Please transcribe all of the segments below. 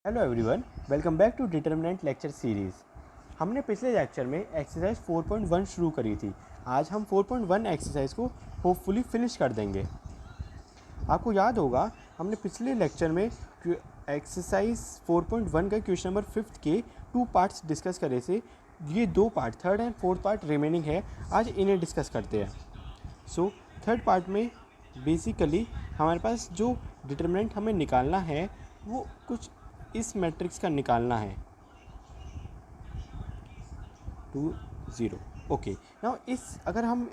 Hello everyone, welcome back to determinant lecture series. हमने पिछले lecture में एक्सरसाइज 4.1 शुरू करी थी। आज हम 4.1 एक्सरसाइज को होपफुली फिनिश कर देंगे। आपको याद होगा हमने पिछले लेक्चर में एक्सरसाइज 4.1 का क्वेश्चन नंबर 5 के 2 पार्ट्स डिस्कस करे थे। ये 2 part, third and fourth part remaining है। आज इन्हें डिस्कस करते हैं। सो थर्ड पार्ट में बेसिकली हमारे पास जो डिटर्मिनेंट हमें निकालना है वो कुछ इस मैट्रिक्स का निकालना है 2 0। ओके, नाउ अगर हम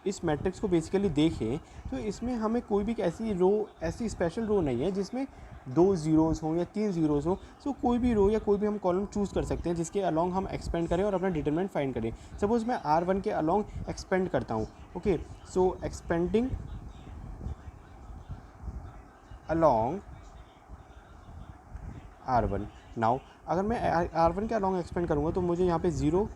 इस मैट्रिक्स को बेसिकली देखें तो इसमें हमें कोई भी ऐसी स्पेशल रो नहीं है जिसमें 2 ज़ीरोज़ हों या 3 ज़ीरोज़ हों। सो कोई भी रो या कोई भी हम कॉलम चूज़ कर सकते हैं जिसके अलॉन्ग हम एक्सपेंड करें और अपना डिटरमिनेंट फाइंड करें। सपोज़ मैं R1 के अलॉन्ग एक्सपेंड करता हूँ। ओके, सो एक्सपेंडिंग अलॉन्ग R1। नाउ अगर मैं R1 के अलॉन्ग एक्सपेंड करूँगा तो मुझे यहाँ पे 0,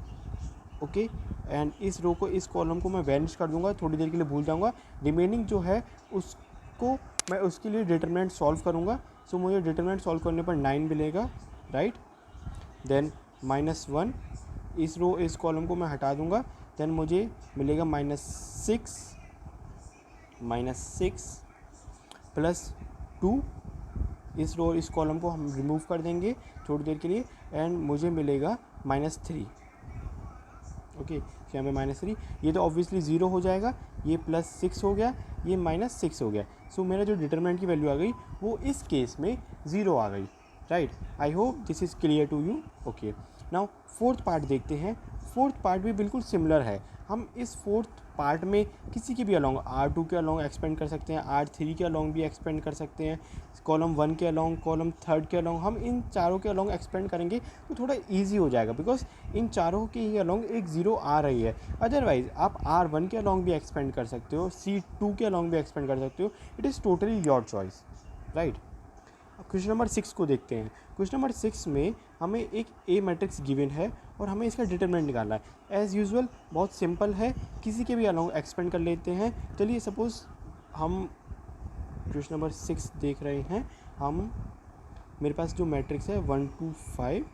ओके, एंड इस रो को, इस कॉलम को मैं वैनिश कर दूँगा, थोड़ी देर के लिए भूल जाऊँगा। रिमेनिंग जो है उसको मैं उसके लिए डिटरमिनेंट सॉल्व करूँगा। सो मुझे डिटरमिनेंट सॉल्व करने पर 9 मिलेगा, राइट। देन -1, इस कॉलम को मैं हटा दूँगा। देन मुझे मिलेगा -6 प्लस 2। इस कॉलम को हम रिमूव कर देंगे थोड़ी देर के लिए एंड मुझे मिलेगा -3। ओके, यहाँ पे -3, ये तो ऑब्वियसली 0 हो जाएगा, ये +6 हो गया, ये -6 हो गया। सो मेरा जो डिटरमिनेंट की वैल्यू आ गई वो इस केस में 0 आ गई, right. I hope this is clear to you. Okay, now fourth part देखते हैं। फोर्थ पार्ट भी बिल्कुल सिमिलर है। हम इस फोर्थ पार्ट में किसी के भी अलॉन्ग, R2 के अलॉन्ग एक्सपेंड कर सकते हैं, R3 के अलॉन्ग भी एक्सपेंड कर सकते हैं, कॉलम 1 के अलॉन्ग, कॉलम 3 के अलॉन्ग। हम इन चारों के अलॉन्ग एक्सपेंड करेंगे तो थोड़ा इजी हो जाएगा बिकॉज इन चारों के ही अलॉन्ग एक 0 आ रही है। अदरवाइज आप R1 के अलॉन्ग भी एक्सपेंड कर सकते हो, C2 के अलॉन्ग भी एक्सपेंड कर सकते हो। It is totally your choice, right. अब क्वेश्चन नंबर 6 को देखते हैं। क्वेश्चन नंबर 6 में हमें एक ए मैट्रिक्स गिवन है और हमें इसका डिटरमिनेंट निकालना है। एज़ यूजुअल बहुत सिंपल है, किसी के भी अलॉन्ग एक्सपेंड कर लेते हैं। चलिए सपोज़ हम क्वेश्चन नंबर 6 देख रहे हैं। मेरे पास जो मैट्रिक्स है 1 2 5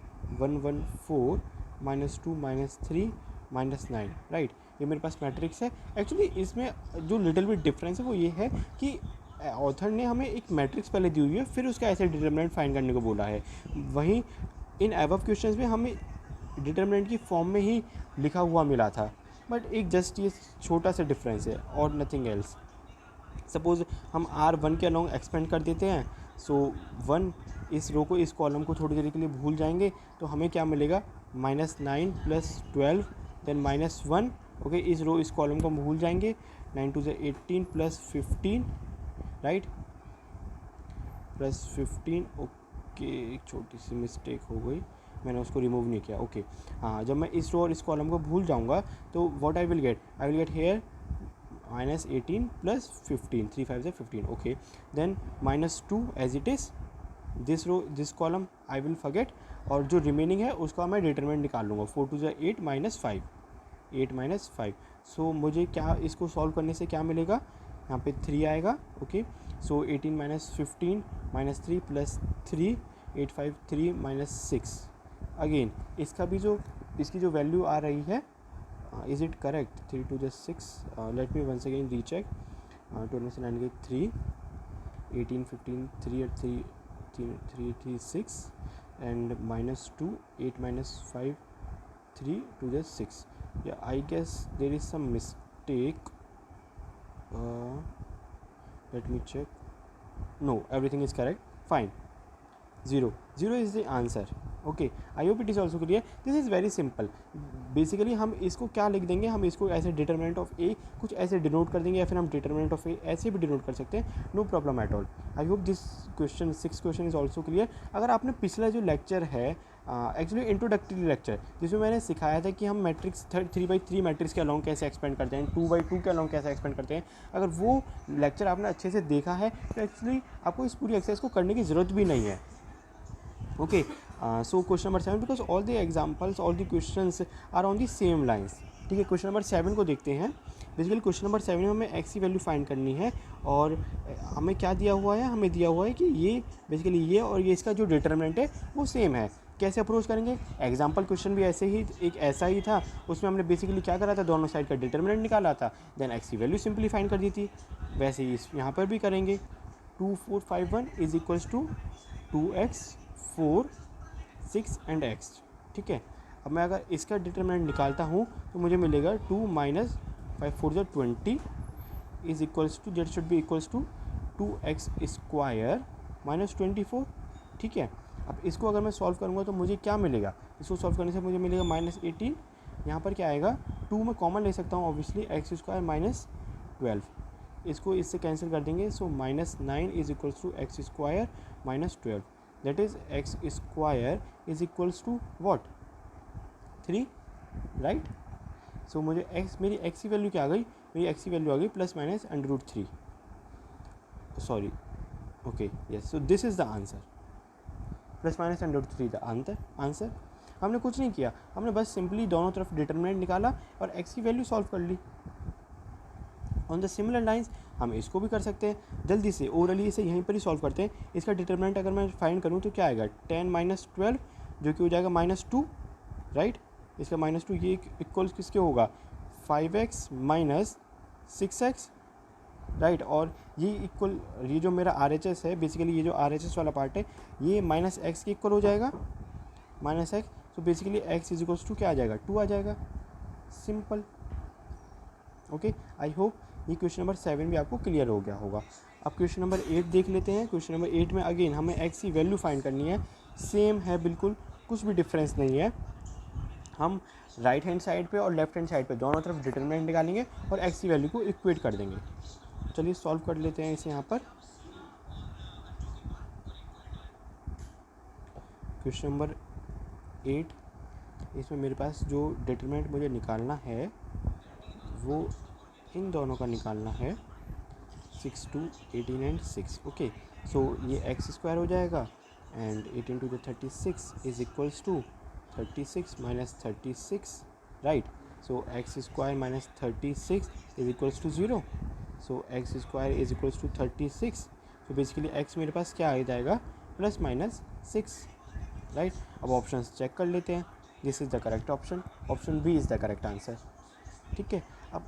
1 1 4 -2 -3 -9, राइट। ये मेरे पास मैट्रिक्स है। एक्चुअली इसमें जो लिटिल बिट डिफरेंस है वो ये है कि ऑथर ने हमें एक मैट्रिक्स पहले दी हुई है, फिर उसका ऐसे डिटरमिनेंट फाइंड करने को बोला है। वहीं इन अबव क्वेश्चंस में हमें डिटरमिनेंट की फॉर्म में ही लिखा हुआ मिला था, बट एक जस्ट ये छोटा सा डिफरेंस है और नथिंग एल्स। सपोज़ हम R1 के अलॉन्ग एक्सपेंड कर देते हैं। सो 1, इस रो को, इस कॉलम को थोड़ी देर के लिए भूल जाएंगे तो हमें क्या मिलेगा -9 + 12 देन -1। ओके, इस कॉलम को हम भूल जाएंगे। 9 2 18 + 15, राइट, +15। ओके, एक छोटी सी मिस्टेक हो गई, मैंने उसको रिमूव नहीं किया। ओके, हाँ, जब मैं इस रो और इस कॉलम को भूल जाऊँगा तो what I will get here -18 + 15, 3 5 15। Okay, then -2 as it is. This column I will forget और जो रिमेनिंग है उसका मैं डिटरमिनेंट निकाल लूँगा। 4 2 8 -5, 8 - 5। सो मुझे क्या, इसको सॉल्व करने से क्या मिलेगा, यहाँ पे 3 आएगा। ओके, सो 18 - 15 -3 + 3 8 5 3 -6। अगेन इसकी जो वैल्यू आ रही है, is it correct, 3 2 6, let me once again recheck. 2 से 9 गए 3, 18 15 3 8 3 3 6 and -2 8 - 5 3 2 6। Yeah, I guess there is some mistake. Let me check. No, everything is correct. Fine. 0 is the answer. Okay, I hope it is also clear. This is very simple. Basically हम इसको क्या लिख देंगे, हम इसको ऐसे determinant of ए कुछ ऐसे डिनोट कर देंगे या फिर हम डिटरमिनेंट ऑफ ए ऐसे भी डिनोट कर सकते हैं। No problem at all. I hope this question 6 question is also clear. अगर आपने पिछला जो लेक्चर है, एक्चुअली इंट्रोडक्टरी लेक्चर, जिसमें मैंने सिखाया था कि हम मैट्रिक्स 3x3 मैट्रिक्स के अलॉन्ग कैसे एक्सपेंड करते हैं, 2x2 के अलॉन्ग कैसे एक्सपेंड करते हैं, अगर वो लेक्चर आपने अच्छे से देखा है तो एक्चुअली आपको इस पूरी एक्सरसाइज को करने की ज़रूरत भी नहीं है। Okay, so question number 7, because all the examples, all the questions are on the same lines. ठीक है, क्वेश्चन नंबर 7 को देखते हैं। बेसिकली क्वेश्चन नंबर 7 में हमें एक्स की वैल्यू फाइंड करनी है और हमें क्या दिया हुआ है, हमें दिया हुआ है कि ये बेसिकली ये और ये इसका जो डिटर्मिनेंट है वो सेम है। कैसे अप्रोच करेंगे, एग्जाम्पल क्वेश्चन भी ऐसे ही एक ऐसा ही था, उसमें हमने बेसिकली क्या करा था, दोनों साइड का डिटर्मिनेंट निकाला था, देन एक्स की वैल्यू सिंपली फाइंड कर दी थी। वैसे ही इस यहाँ पर भी करेंगे। 2 4 5 1 is equals to 2x 4 6 and x। ठीक है, अब मैं अगर इसका डिटर्मिनेंट निकालता हूँ तो मुझे मिलेगा 2 माइनस 5 4 जो 20 is equals to, that should be equals to 2x square minus 24। ठीक है, अब इसको अगर मैं सॉल्व करूँगा तो मुझे क्या मिलेगा, इसको सॉल्व करने से मुझे मिलेगा माइनस 18। यहाँ पर क्या आएगा, 2 में कॉमन ले सकता हूँ ऑब्वियसली, एक्स स्क्वायर माइनस 12, इसको इससे कैंसिल कर देंगे। So minus 9 is equals to X square minus 12, that is X square is equals to what 3, right. So मुझे एक्स, मेरी एक्स की वैल्यू क्या आ गई, मेरी एक्स की वैल्यू आ गई plus minus √3, sorry, okay yes, so this is the answer, plus minus √3 the answer. हमने कुछ नहीं किया, हमने बस सिंपली दोनों तरफ डिटर्मिनेंट निकाला और एक्स की वैल्यू सॉल्व कर ली। ऑन द सिमिलर लाइंस हम इसको भी कर सकते हैं, जल्दी से ओरली इसे यहीं पर ही सॉल्व करते हैं। इसका डिटर्मिनेंट अगर मैं फाइंड करूँ तो क्या आएगा, 10 माइनस 12 जो कि हो जाएगा -2, राइट। इसका -2 ये इक्वल्स किसके होगा, 5x माइनस 6x, राइट। और ये इक्वल, ये जो मेरा RHS है, बेसिकली ये जो RHS वाला पार्ट है ये -x के इक्वल हो जाएगा, -x। तो basically x is equals to क्या आ जाएगा, 2 आ जाएगा, सिंपल। ओके, आई होप ये क्वेश्चन नंबर 7 भी आपको क्लियर हो गया होगा। अब क्वेश्चन नंबर 8 देख लेते हैं। क्वेश्चन नंबर 8 में अगेन हमें x की वैल्यू फाइंड करनी है, सेम है बिल्कुल, कुछ भी डिफरेंस नहीं है। हम राइट हैंड साइड पे और लेफ्ट हैंड साइड पे दोनों तरफ डिटर्मिनेंट निकालेंगे और x की वैल्यू को इक्वेट कर देंगे। चलिए सॉल्व कर लेते हैं इसे। यहाँ पर क्वेश्चन नंबर 8, इसमें मेरे पास जो डिटर्मिनेंट मुझे निकालना है वो इन दोनों का निकालना है, 6 2 18 एंड 6। ओके, सो ये एक्स स्क्वायर हो जाएगा and 18 to the 36 is equals to 36 minus 36, right. So x square minus 36 is equals to 0। So x square is equals to 36। So basically x मेरे पास क्या आ जाएगा, प्लस माइनस 6, राइट। अब option check कर लेते हैं। This is the correct option, option B is the correct answer. ठीक है, अब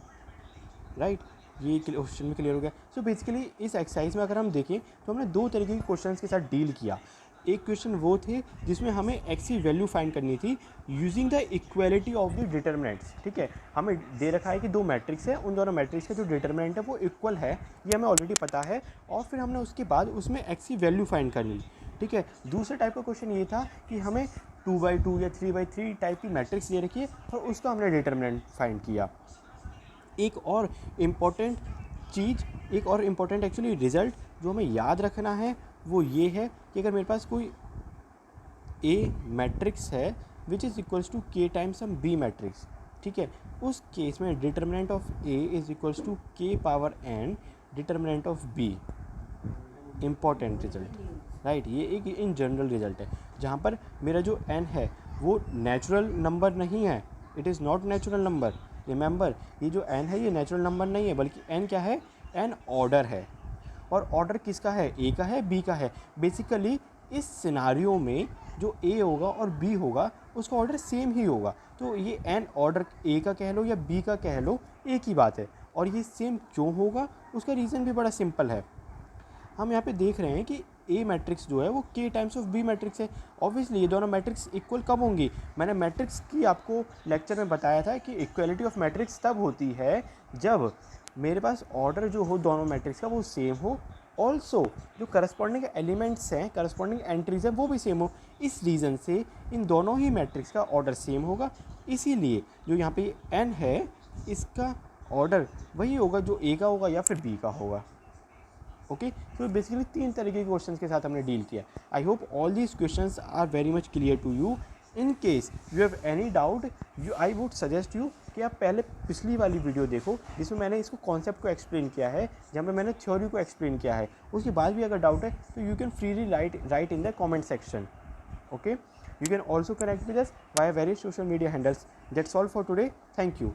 राइट, ये क्वेश्चन भी क्लियर हो गया। सो बेसिकली इस एक्सरसाइज में अगर हम देखें तो हमने दो तरीके के क्वेश्चंस के साथ डील किया। एक क्वेश्चन वो थे जिसमें हमें एक्स की वैल्यू फाइंड करनी थी using the equality of the determinants. ठीक है, हमें दे रखा है कि दो मैट्रिक्स है, उन दोनों मैट्रिक्स का जो डिटर्मिनेंट है वो इक्वल है, ये हमें ऑलरेडी पता है। और फिर हमने उसके बाद उसमें एक्स की वैल्यू फाइंड करनी। ठीक है, दूसरे टाइप का क्वेश्चन ये था कि हमें 2/2 या 3/3 टाइप की मैट्रिक्स दे रखी है और उसका हमने डिटर्मिनेंट फाइंड किया। एक और इम्पॉर्टेंट चीज़, एक और इम्पॉर्टेंट एक्चुअली रिज़ल्ट जो हमें याद रखना है वो ये है कि अगर मेरे पास कोई ए मैट्रिक्स है which is equals to K times some B matrix, ठीक है, उस केस में determinant of A is equals to K power N determinant of B. Important result, right. ये एक इन जनरल रिजल्ट है जहाँ पर मेरा जो एन है वो नेचुरल नंबर नहीं है, it is not natural number. Remember, ये जो n है ये नेचुरल नंबर नहीं है, बल्कि n क्या है, n ऑर्डर है। और ऑर्डर किसका है, a का है, b का है। बेसिकली इस सिनारियो में जो a होगा और b होगा उसका ऑर्डर सेम ही होगा। तो ये n ऑर्डर a का कह लो या b का कह लो, एक ही बात है। और ये सेम क्यों होगा, उसका रीज़न भी बड़ा सिंपल है। हम यहाँ पे देख रहे हैं कि ए मैट्रिक्स जो है वो के टाइम्स ऑफ बी मैट्रिक्स है। ऑब्वियसली ये दोनों मैट्रिक्स इक्वल कब होंगी, मैंने मैट्रिक्स की आपको लेक्चर में बताया था कि इक्वलिटी ऑफ मैट्रिक्स तब होती है जब मेरे पास ऑर्डर जो हो दोनों मैट्रिक्स का वो सेम हो, ऑल्सो जो करस्पॉन्डिंग एलिमेंट्स हैं, करस्पॉन्डिंग एंट्रीज हैं वो भी सेम हो। इस रीज़न से इन दोनों ही मैट्रिक्स का ऑर्डर सेम होगा, इसीलिए जो यहाँ पे एन है इसका ऑर्डर वही होगा जो ए का होगा या फिर बी का होगा। ओके, तो बेसिकली तीन तरीके के क्वेश्चंस के साथ हमने डील किया। I hope all these questions are very much clear to you. In case you have any doubt, I would suggest you कि आप पहले पिछली वाली वीडियो देखो जिसमें मैंने इसको कॉन्सेप्ट को एक्सप्लेन किया है, जहाँ पे मैंने थ्योरी को एक्सप्लेन किया है। उसके बाद भी अगर डाउट है तो you can freely right in the comment section. Okay, you can also connect with us via various social media handles. That's all for today. Thank you.